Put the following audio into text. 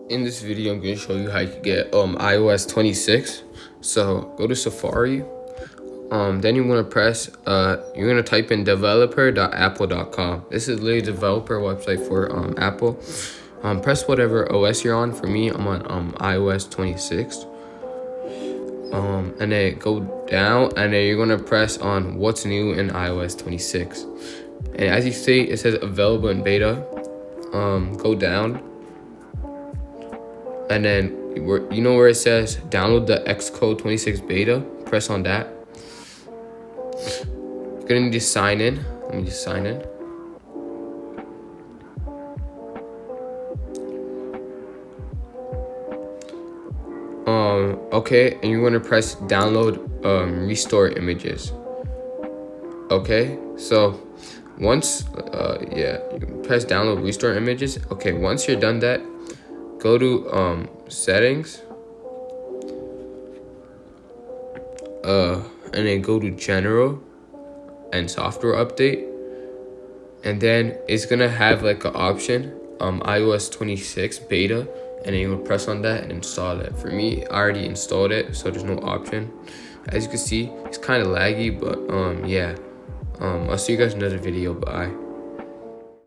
In this video, I'm going to show you how you can get iOS 26. So go to Safari. Then you want to press, you're going to type in developer.apple.com. This is literally a developer website for Apple. Press whatever OS you're on. For me, I'm on iOS 26. And then go down, and then you're going to press on what's new in iOS 26. And as you see, it says available in beta. Go down. And then you know where it says download the Xcode 26 beta. Press on that. You're gonna need to sign in. Let me just sign in. Okay, and you're gonna press download restore images. Okay, so once you press download restore images. Okay, once you're done that, go to settings, and then go to general and software update, and then it's gonna have like an option iOS 26 beta, and then you will press on that and install it. For me, I already installed it, so there's no option. As you can see, it's kind of laggy, but yeah. I'll see you guys in another video. Bye.